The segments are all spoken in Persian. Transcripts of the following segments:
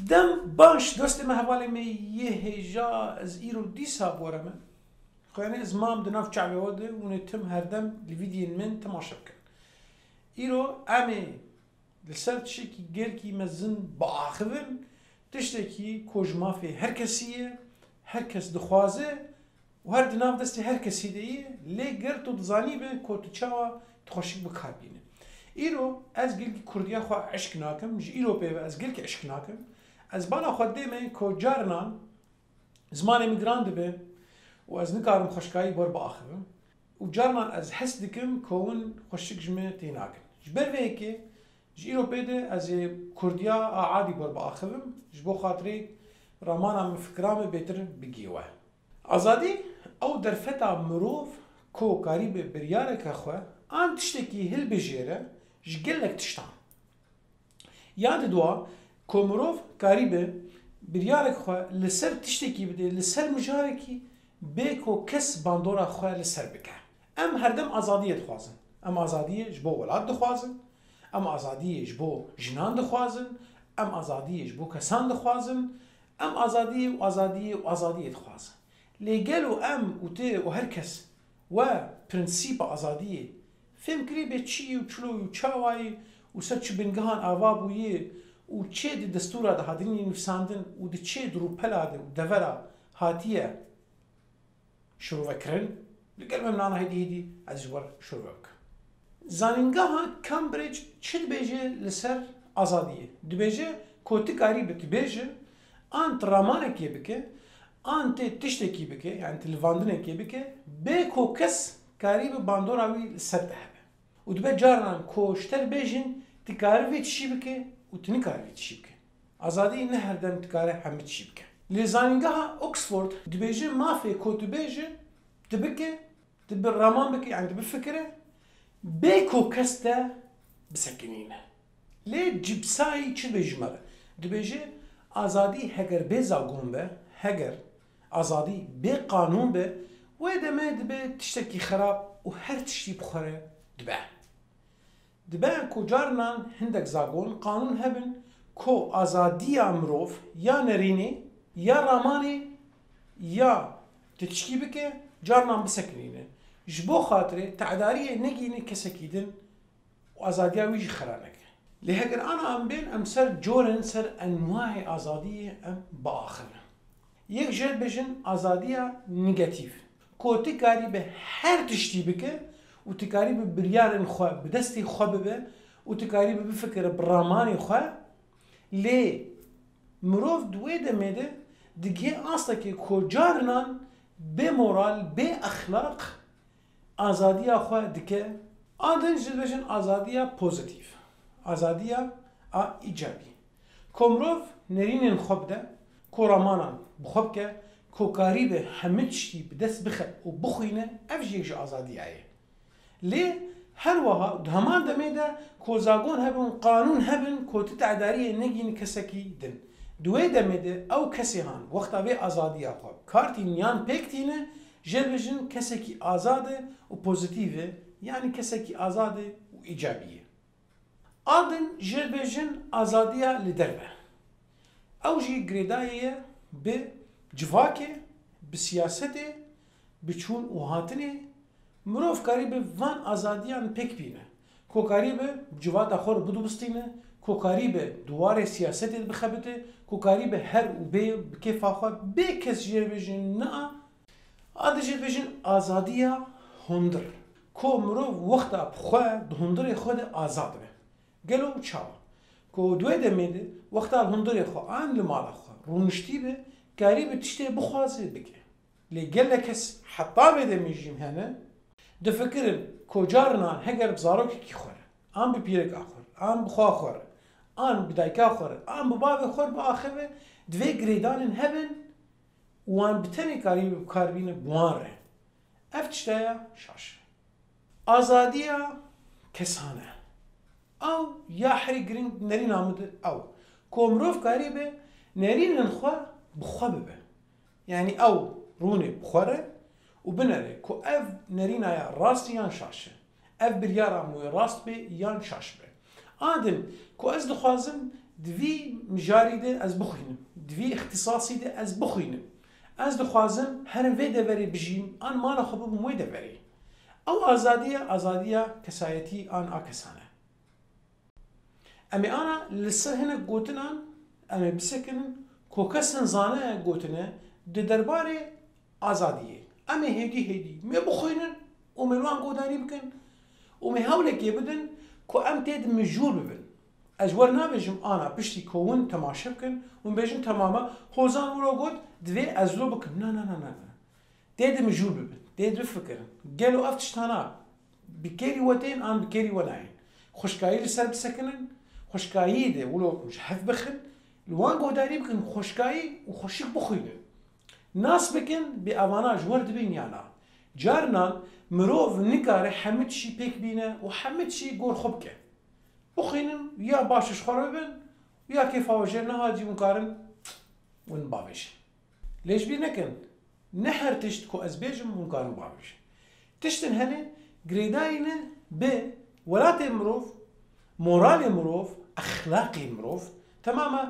دم باش دست ما حوالی می یه هجا از ایرو دیسا بورمه خیلی از مام دناف چعبه وده اون تم هر دم لویدین من تماشا کن ایرو امی لسر تشکی گل کی مزن با آخرن تشتکی کجمافی هر کسیه هر کس دخوازه و هر دناف دستی هر کسی دیه لی گرت و دزانی به کوت چاوا تخشک بکاربینه ایرو از گل کی کردیا خو عشق ناکم ج ایرو به از گل کی عشق ناکم از بالا خود دیمه کجارنان زمان میگراند به و از نکارم خشکایی بر با آخرم و جارنان از حس دکم کون خشک جمه تیناکم جبر ویکی جیرو بده از کردیا عادی بر با آخرم جبو خاطری رمانم فکرام بهتر بگیوه آزادی او در فتا مروف کو قریب بریاره که خواه آن تشتکی هل بجیره جگلک تشتان یاد دوا کو مروف قریب بریاره که خواه لسر تشتکی بده لسر مجاره کی به کو کس باندورا خواه لسر بکه ام هر دم آزادیت خوازن ام آزادیه جبو ولاد دخوازن ام آزادیه جبو جنان دخوازن ام آزادیه جبو کسان دخوازن ام آزادیه و آزادیه و آزادیه دخوازن لگلو ام و ته و هر کس و پرنسیپ آزادیه فهم کری به چی و چلو و چاوایی و سر چه بنگهان آوابویه و چه دی دستورا ده هادرینی نفساندن و دی چه درو پلاده و دورا هاتیه شروع وکرن لگل ممنانه هیدی از جوار شروع وک زانینگاه کامبریج چه بیجه لسر آزادیه بیجه کوتی کاری بیجه آنت رامانه کی بکه آنت تشتکی بکه یعنی تلواندنه کی بکه به کو کس کاری به باندوراوی لسر دهبه و دبی جارن کوشتر بیجن تکاری چی بکه و تنی کاری چی بکه آزادی نه هر دم تکاره همه چی بکه لزانینگاه اوکسفورد بیجه مافی کوتی بیجه دبکه دب رامان بکه یعنی دب فکره بیکو کسته بسکنینه لی جبسایی چی بیجمره دبیجه آزادی هگر به زاگون به هگر آزادی به قانون به و دمه دبه تشتکی خراب و هر تشتی بخوره دبه کجارنان هندک زاگون قانون هبن کو آزادی امروف یا نرینی یا رامانی یا تشکی بکه جارنان بسکنینه جبو خاطره تعداريه نجيني كسكيدن وازاديا ويجي خرانك لهجر انا ام بين ام سر جورن سر انواع ازاديه ام باخر يك جل بجن ازاديه نيجاتيف كوتي كاري به هر تشتي بك وتكاري بريار خو بدستي خببه وتكاري بفكر براماني خو لي مروف دويده ميده دگه اصلا که کجارنان به مورال به اخلاق آزادی آخواه دکه آدن جدوشن آزادی پوزیتیف آزادی ایجابی کمروف نرینن خوب ده کورامانان بخوب که کوکاری به همه چی به دست بخه و بخوینه افجیش آزادی آیه لی هر وها دهمان دمیده کوزاگون هبن قانون هبن کوتی تعداری نگین کسکی دن دوی دمیده او کسی هان وقتا به آزادی آخواه کارتین یان پکتینه جلبجن کسکی آزاده و پوزیتیوه یعنی کسکی آزاده و ایجابیه آدن جلبجن آزادیه لدربه او جی گریدایه به جواکه به سیاسته به چون و هاتنه مروف کاری به وان آزادیان پک بینه کو کاری به جوات آخر بدو بستینه کو کاری به دوار سیاسته بخبته کو کاری به هر و به کیف آخر به کس جلبجن نه آده جد بجن آزادیه هندر کو مرو وقتا بخواه ده هندر خود آزاد به گلو چاوا کو دوی دمیده وقتا هندر خواه آن لمالا خواه رونشتی به کاری به تشتی بخوازه بگه لی گل کس حتا بده میجیم هنه ده فکرن کجارنان هگر بزاروکی کی خوره آن به پیرک آخور آن بخواه خوره آن بدایکا خوره آن بباب خور با آخره دوی گریدانن هبن وان بتنی کاری بکاربینه بواره افتشتایا شاش آزادیا کسانه او یا حری گرینگ نرین آمده او کومروف کاری به نرین انخوا بخواه به یعنی او رونه بخوره و بنره که اف نرین آیا راست یان شاشه اف بریار اموی راست به یان شاش به آدم که از دخوازم دوی مجاری ده از بخوینم دوی اختصاصی ده از بخوینم از دخوازم هر وی دوری بجیم آن مال خوب موی دوری او آزادیه کسایتی آن آکسانه امی آنا لسه هنه گوتنان امی بسکنن که کسن زانه گوتنه ده درباره آزادیه امی هیدی می بخوینن و ملوان گودانی بکن و می هولکی بدن که ام تید مجور ببن اجور نبیجم آنا پشتی کون تماشا بکن و بیجم تماما خوزان ولو گود دوی ازلو بکن نه تید مجور ببن تید بفکرن گلو افتشتانا بکری وتین آن بکری وناین خوشکایی لسر بسکنن خوشکایی ده ولو مش حف بخن لوان گودانی بکن خوشکایی و خوشک بخوینن ناس بکن به اواناج ورد بین یانا جارنا مروف نکاره حمد شی پیک بینه و حمد شی گور خوب که بخوینن یا باشش خورا ببین یا کیف آوجه نهاجی مکارن ون باوش لیش بی نکن نه هر تشت کو از بیجم مکارن باوش تشتن هنه گریداینه به ولات مروف مورال مروف اخلاقی مروف تماما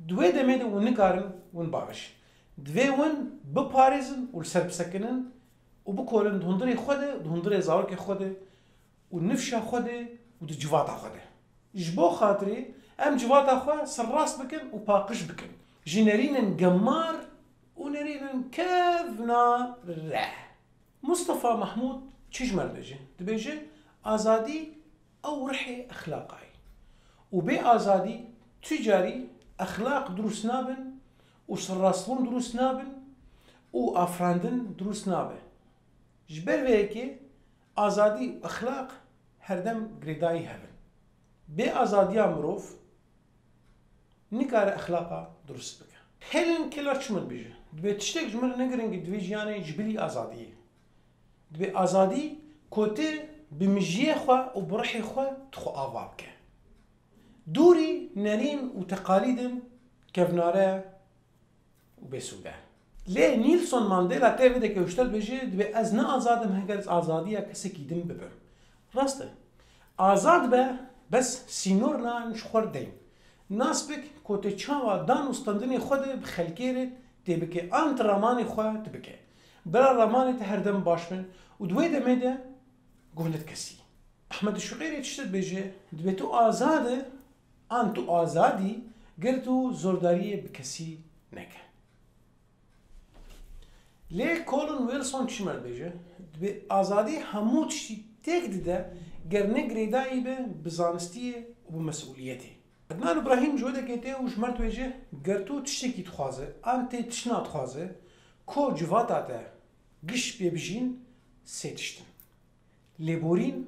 دوی دمیده ون نکارن ون باوش دوی ون بپارزن و لسر بسکنن و بکولن دهندری خوده دهندری زارک خوده و نفشا خوده و دو جواتا خوده جبو خاطري ام جوات اخوا سراس بكن وباقش بكن جنرين قمار ونرين كذنا رح مصطفى محمود تشجمر بيجي ازادي او رحي اخلاقي وبي ازادي تجاري اخلاق دروس نابن وسراسلون دروس نابن وافراندن دروس نابن جبر ويكي ازادي اخلاق هردم قريداي هبن به آزادی مروف نکاره اخلاقا درست بکن. هلن کلار چمن بیجه. دبی تشتک جمله نگرنگی دوی جیانه جبلی آزادیه. دبی آزادی کوته بمجیه خوا و برحی خوا تخو آواب که. دوری نرین و تقالیدن کفناره و بسوده. لی نیلسون ماندیلا تیویده که اشتل بیجه دبی از نه آزادم هنگرز آزادیه کسی کیدم ببر. راسته. آزاد به بس سینور نانش خوردیم. ناس بک کوته چاوا دان استندنی خود بخلکیره تبکه آنت رمانی خود تبکه. برا رمانی تهردم باشمن و دوی دمیده گولت کسی. احمد شقیری چشت بیجه دوی تو آزاده آن تو آزادی گرتو زورداری بکسی نکه. لی کولن ویلسون چمر بیجه دوی آزادی همو چی تک دیده گرنه گریدایی به بزانستیه و بمسئولیته. عدنان ابراهیم جوده کهته و جمرت ویجه گرتو تشتکی تخوازه آنته تشنا تخوازه کو جواتا ده گش بیبجین سه تشتن. لیبورین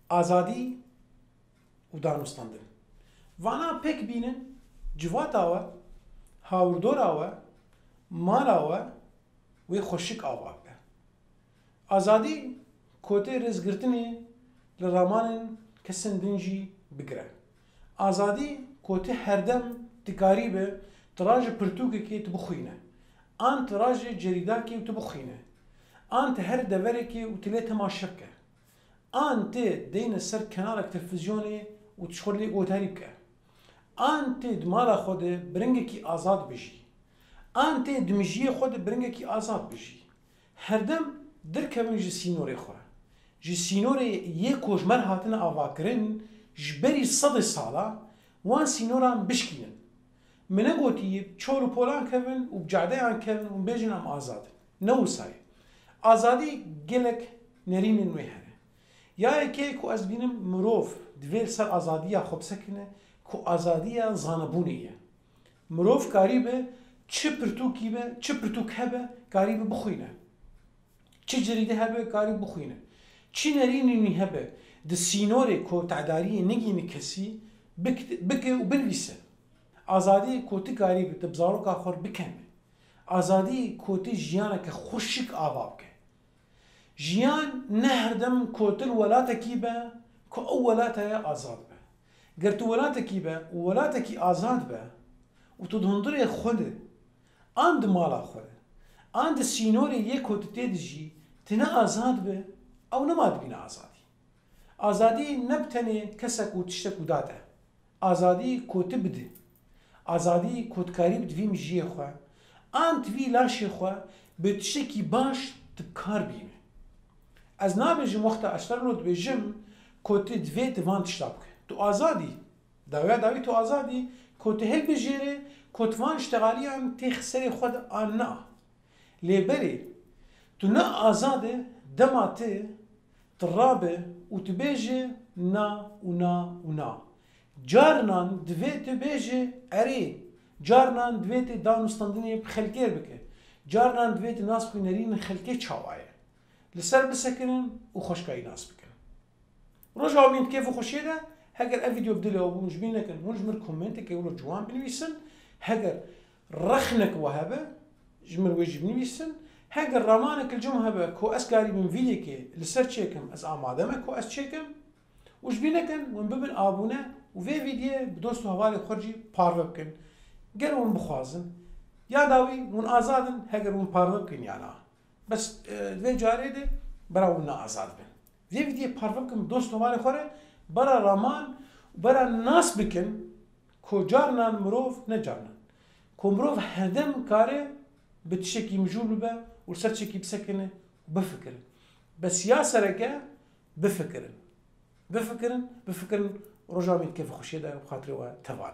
آزادی و دانستاندن. وانا پک بینن جواتا و هاوردور آوا مال آوا و خوشک آوا به. آزادی کوته رزگرتنی لرمانن کسن دنجی بگره. آزادی کوته هردم تکاری به تراج پرتوکه که تو بخوینه. آن تراج جریده که تو بخوینه. آن ته هر دوره که و تله تماشا که. آن ته دین سر کنار تلویزیونی و تشخوری گوتاری که. آن ته دماغ خود برنگه کی آزاد بشی. آن ته دمجی خود برنگه کی آزاد بشی. هردم درکمن جسینوری خواه. جسینوری یک کوچمر هاتن آواکرین جبری صد ساله وان سینوران بشکینن. منه گویی چهار پولان کردن و بجاده آن کردن و بیشترم آزاد. نوسای. آزادی گلک نرین نویهره. یا که کو از بینم مروف دویل سر آزادیا خوب سکنه کو آزادیا زانبونیه. مروف کاریبه چه پرتوکی به چه پرتوک هبه کاریبه بخوینه. چه جریده هبه کاریبه بخوینه. چی نرینی هبه د سینوری کو تعداری نگینی کسی بکه و بنویسه. آزادی کوتی کاری به تبزارو که خور بکنه. آزادی کوتی جیانه که خوشک آواب که. جیان نهردم کوتل ولاته کی به که او ولاته آزاد به. گر تو ولاته کی به و ولاته کی آزاد به و تو دهندره خوده آن دمالا خوده آن د سینوری یک کوتی تدجی تنه آزاد به او نماد بین آزادی. آزادی نبتنی کسک و تشتک و داده. آزادی کوت بده آزادی کوتکاری بده وی مجیه خواه آنت وی لاشه خواه به تشکی باش تکار بینه از نابجم وقت اشتر لود بجم کوت دویت وان تشتاب که تو آزادی داوی تو آزادی کوت هل بجیره کوت وان اشتغالی هم تخسر خود آن نه لیبری تو نه آزاده دماته ترابه و تبیجه نا و نا و نا جارنان دویت بیجه اری جارنان دویت دانستاندنی خلکیر بکه جارنان دویت ناس بینرین خلکی چاوایه لسر بسکنن و خوشکایی ناس بکن رجع من كيف خوشيده هاجر الفيديو بدله ومش بينك ونجمر كومنت كيقولوا جوان بنويسن هاجر رخنك وهبه جمر وجه بنويسن هاجر رمانك الجمعة هبه كو اسكاري من فيديو كي لسر تشيكم از آمادمه كو اس تشيكم وش بينك ونببن ابونه وفي فيديو بدوستو هوالي خرجي بارفبكن قالوا بخوازن يا داوي ون ازادن هاجر ون بارفبكن يعني بس في جاريده براونا ازاد بن في فيديو بارفبكن دوستو هوالي خوره برا رامان برا ناس بكن كو جارنا مروف نجارنا كو مروف هدم كاره بتشكي مجول به ورسات شكي بسكنه وبفكر بس يا سرقة بفكرن رجع من كيف خشيده وخاطري وتبان